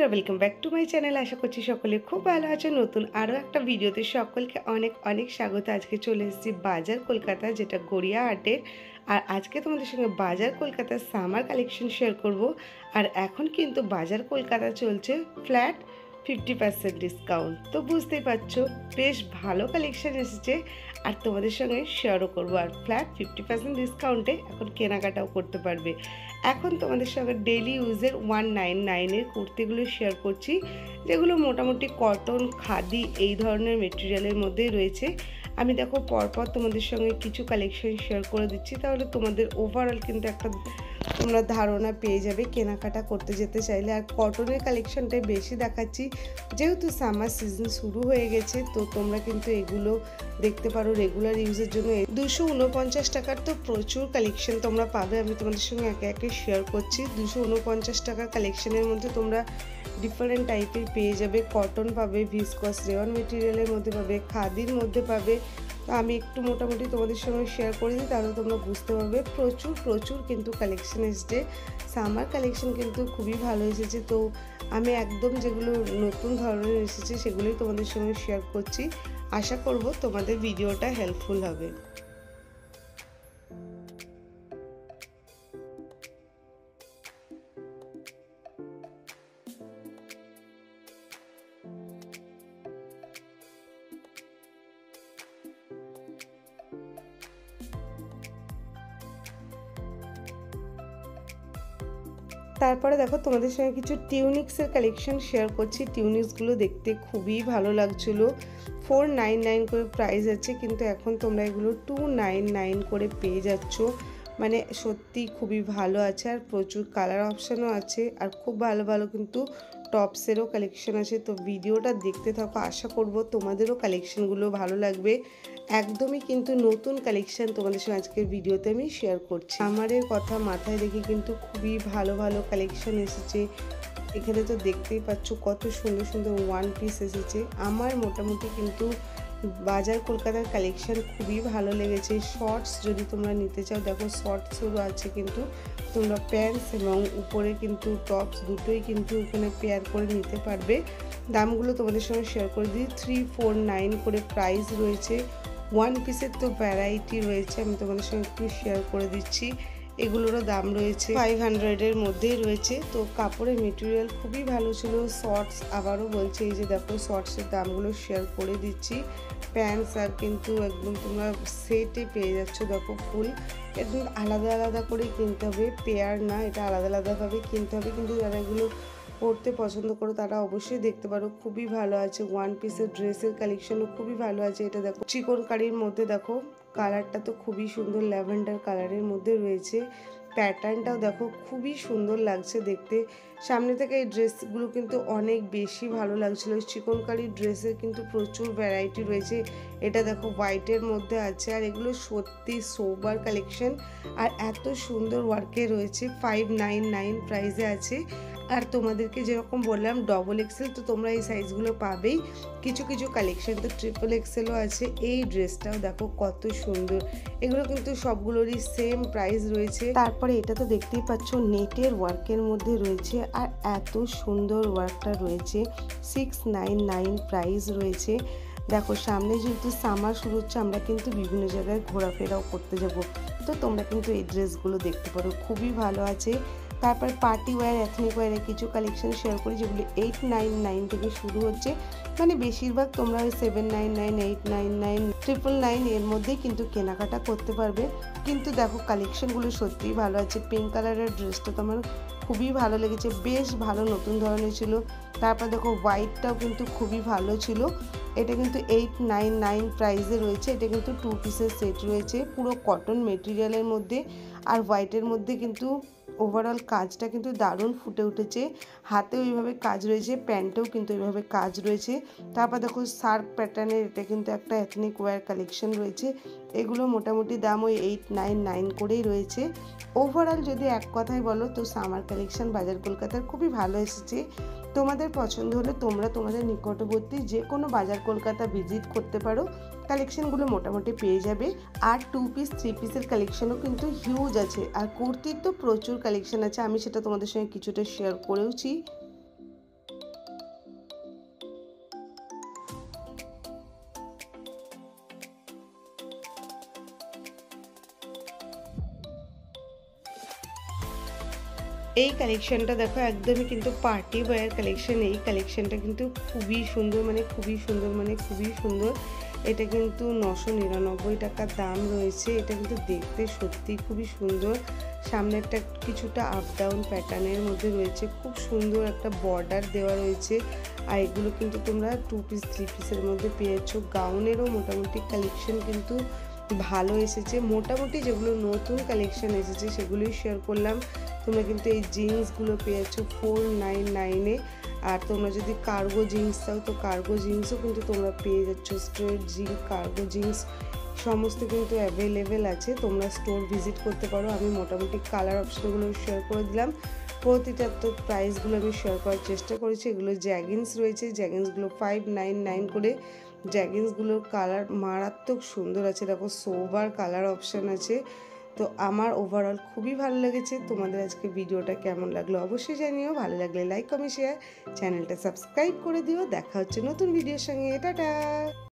বন্ধুরা, welcome back to my channel. আশা করছি সকলে খুব ভালো আছো। নতুন আরও একটা ভিডিওতে সকলকে অনেক অনেক স্বাগত। আজকে চলে এসেছি বাজার কলকাতা, যেটা গড়িয়াহাটের। আর আজকে তোমাদের সঙ্গে বাজার কলকাতার সামার কালেকশন শেয়ার করব। আর এখন কিন্তু বাজার কলকাতা চলছে ফ্ল্যাট 50% ডিসকাউন্ট। তো বুঝতেই পারছো বেশ ভালো কালেকশন এসেছে, আর তোমাদের সঙ্গে শেয়ারও করবো। আর ফ্ল্যাট 50% ডিসকাউন্টে এখন কেনাকাটাও করতে পারবে। এখন তোমাদের সঙ্গে ডেইলি ইউজের 199-এর কুর্তিগুলো শেয়ার করছি, যেগুলো মোটামুটি কটন, খাদি এই ধরনের মেটেরিয়ালের মধ্যেই রয়েছে। আমি দেখো পরপর তোমাদের সঙ্গে কিছু কালেকশন শেয়ার করে দিচ্ছি, তাহলে তোমাদের ওভারঅল কিন্তু একটা তোমরা ধারণা পেয়ে যাবে কেনাকাটা করতে যেতে চাইলে। আর কটনের কালেকশনটাই বেশি দেখাচ্ছি, যেহেতু সামার সিজন শুরু হয়ে গেছে। তো তোমরা কিন্তু এগুলো দেখতে পারো রেগুলার ইউজের জন্য। 249 টাকার তো প্রচুর কালেকশন তোমরা পাবে। আমি তোমাদের সঙ্গে একে একে শেয়ার করছি। 249 টাকার কালেকশনের মধ্যে তোমরা ডিফারেন্ট টাইপের পেয়ে যাবে। কটন পাবে, ভিসকস রেয়ন মেটেরিয়ালের মধ্যে পাবে, খাদির মধ্যে পাবে। তো আমি একটু মোটামুটি তোমাদের সঙ্গে শেয়ার করে দিই, তাহলে তোমরা বুঝতে পারবে। প্রচুর প্রচুর কিন্তু কালেকশন এসেছে। সামার কালেকশন কিন্তু খুবই ভালো এসেছে। তো আমি একদম যেগুলো নতুন ধরনের এসেছে সেগুলোই তোমাদের সঙ্গে শেয়ার করছি। আশা করব তোমাদের ভিডিওটা হেল্পফুল হবে। তারপরে দেখো তোমাদের সঙ্গে কিছু টিউনিক্সের কালেকশন শেয়ার করছি। টিউনিক্সগুলো দেখতে খুবই ভালো লাগছিল। 499 করে প্রাইস আছে, কিন্তু এখন তোমরা এগুলো 299 করে পেয়ে যাচ্ছ। মানে সত্যি খুবই ভালো আছে, আর প্রচুর কালার অপশানও আছে, আর খুব ভালো ভালো কিন্তু টপসেরও কালেকশন আছে। তো ভিডিওটা দেখতে থাকো, আশা করব তোমাদেরও কালেকশনগুলো ভালো লাগবে। একদমই কিন্তু নতুন কালেকশন তোমাদের সঙ্গে আজকের ভিডিওতে আমি শেয়ার করছি। আমাদের কথা মাথায় রেখে কিন্তু খুবই ভালো ভালো কালেকশন এসেছে। এখানে তো দেখতেই পাচ্ছ কত সুন্দর সুন্দর ওয়ান পিস এসেছে। আমার মোটামুটি কিন্তু বাজার কলকাতার কালেকশন খুবই ভালো লেগেছে। শর্টস যদি তোমরা নিতে চাও, দেখো শর্টসেরও আছে, কিন্তু তোমরা প্যান্টস এবং উপরে কিন্তু টপস দুটোই কিন্তু এখানে পেয়ার করে নিতে পারবে। দামগুলো তোমাদের সঙ্গে শেয়ার করে দিই। 349 করে প্রাইস রয়েছে। ওয়ান পিসের তো ভ্যারাইটি রয়েছে, আমি তোমাদের সঙ্গে একটু শেয়ার করে দিচ্ছি। এগুলোরও দাম রয়েছে 500-এর মধ্যেই রয়েছে। তো কাপড়ের মেটেরিয়াল খুবই ভালো ছিল। শর্টস আবারও বলছে, এই যে দেখো শর্টসের দামগুলো শেয়ার করে দিচ্ছি। প্যান্টস আর কিন্তু একদম তোমরা সেটে পেয়ে যাচ্ছ। দেখো ফুল একদম আলাদা আলাদা করে কিনতে হবে, পেয়ার না, এটা আলাদা আলাদাভাবে কিনতে হবে। কিন্তু যারা এগুলো পরতে পছন্দ করো তারা অবশ্যই দেখতে পারো, খুবই ভালো আছে। ওয়ান পিসের ড্রেসের কালেকশনও খুবই ভালো আছে। এটা দেখো চিকন কারির মধ্যে, দেখো কালারটা তো খুবই সুন্দর, ল্যাভেন্ডার কালারের মধ্যে রয়েছে। প্যাটার্নটাও দেখো খুবই সুন্দর লাগছে দেখতে। সামনে থেকে এই ড্রেসগুলো কিন্তু অনেক বেশি ভালো লাগছিল। চিকনকারির ড্রেসের কিন্তু প্রচুর ভ্যারাইটি রয়েছে। এটা দেখো হোয়াইটের মধ্যে আছে, আর এগুলো সত্যি সোবার কালেকশন, আর এত সুন্দর ওয়ার্কে রয়েছে। 599 প্রাইসে আছে। আর তোমাদেরকে যেরকম বললাম ডবল এক্সেল, তো তোমরা এই সাইজগুলো পাবেই। কিছু কিছু কালেকশন তো ট্রিপল এক্সেলও আছে। এই ড্রেসটাও দেখো কত সুন্দর। এগুলো কিন্তু সবগুলোরই সেম প্রাইস রয়েছে। তারপরে এটা তো দেখতেই পাচ্ছ নেটের ওয়ার্কের মধ্যে রয়েছে, আর এত সুন্দর ওয়ার্কটা রয়েছে। 699 প্রাইস রয়েছে। দেখো সামনে যেহেতু সামার শুরু হচ্ছে, আমরা কিন্তু বিভিন্ন জায়গায় ঘোরাফেরাও করতে যাব। তো তোমরা কিন্তু এই ড্রেসগুলো দেখতে পারো, খুবই ভালো আছে। তারপর পার্টি ওয়্যার, এথনিক ওয়্যারের কিছু কালেকশন শেয়ার করি, যেগুলি 899 থেকে শুরু হচ্ছে। মানে বেশিরভাগ তোমরা ওই 799, 899, 999 এর মধ্যেই কিন্তু কেনাকাটা করতে পারবে। কিন্তু দেখো কালেকশনগুলো সত্যিই ভালো আছে। পিঙ্ক কালারের ড্রেসটা তো আমার খুবই ভালো লেগেছে, বেশ ভালো নতুন ধরনের ছিল। তারপর দেখো হোয়াইটটাও কিন্তু খুবই ভালো ছিল। এটা কিন্তু 899 প্রাইসে রয়েছে। এটা কিন্তু 2 পিসের সেট রয়েছে, পুরো কটন মেটেরিয়ালের মধ্যে। আর হোয়াইটের মধ্যে কিন্তু ওভারঅল কাজটা কিন্তু দারুণ ফুটে উঠেছে। হাতেও এইভাবে কাজ রয়েছে, প্যান্টেও কিন্তু এইভাবে কাজ রয়েছে। তারপর দেখো শার্প প্যাটার্নের এটা কিন্তু একটা এথনিক ওয়্যার কালেকশন রয়েছে। এগুলো মোটামুটি দাম ওই 899 করেই রয়েছে। ওভারঅল যদি এক কথায় বলো, তো সামার কালেকশন বাজার কলকাতার খুবই ভালো এসেছে। তোমাদের পছন্দ হলে তোমরা তোমাদের নিকটবর্তী যে কোনো বাজার কলকাতা ভিজিট করতে পারো। কালেকশনগুলো মোটামুটি পেয়ে যাবে। আর 2 পিস 3 পিসের কালেকশনও কিন্তু হিউজ আছে। আর কুর্তির তো প্রচুর কালেকশন আছে, আমি সেটা তোমাদের সঙ্গে কিছুটা শেয়ার করেওছি। এই কালেকশনটা দেখো একদমই কিন্তু পার্টি ওয়্যার কালেকশন। এই কালেকশনটা কিন্তু খুবই সুন্দর, মানে খুবই সুন্দর, মানে খুবই সুন্দর। এটা কিন্তু 999 টাকা দাম রয়েছে। এটা কিন্তু দেখতে সত্যি খুবই সুন্দর। সামনেরটা কিছুটা আপ ডাউন প্যাটার্নের মধ্যে রয়েছে, খুব সুন্দর একটা বর্ডার দেওয়া রয়েছে। আর এগুলো কিন্তু তোমরা 2 পিস 3 পিসের মধ্যে পেয়েছো। গাউনেরও মোটামুটি কালেকশন কিন্তু ভালো এসেছে। মোটামুটি যেগুলো নতুন কালেকশন এসেছে সেগুলোই শেয়ার করলাম। তোমরা কিন্তু এই জিন্সগুলো পেয়েছো 499-এ। আর তোমরা যদি কার্গো জিন্স চাও তো কার্গো জিন্সও কিন্তু তোমরা পেয়ে যাচ্ছ। স্ট্রেট জিন্স, কার্গো জিন্স সমস্ত কিন্তু অ্যাভেলেবেল আছে। তোমরা স্টোর ভিজিট করতে পারো। আমি মোটামুটি কালার অপশানগুলো শেয়ার করে দিলাম। প্রতিটার তো প্রাইসগুলো আমি শেয়ার করার চেষ্টা করেছি। এগুলো জ্যাগিন্স রয়েছে, জ্যাগিন্সগুলো 599 করে। জ্যাগিন্সগুলোর কালার মারাত্মক সুন্দর আছে। দেখো সোবার কালার অপশান আছে। তো আমার ওভারঅল খুবই ভালো লেগেছে। তোমাদের আজকে ভিডিওটা কেমন লাগলো অবশ্যই জানিও। ভালো লাগলে লাইক, কমেন্ট, শেয়ার, চ্যানেলটা সাবস্ক্রাইব করে দিও। দেখা হচ্ছে নতুন ভিডিওর সঙ্গে। টাটা।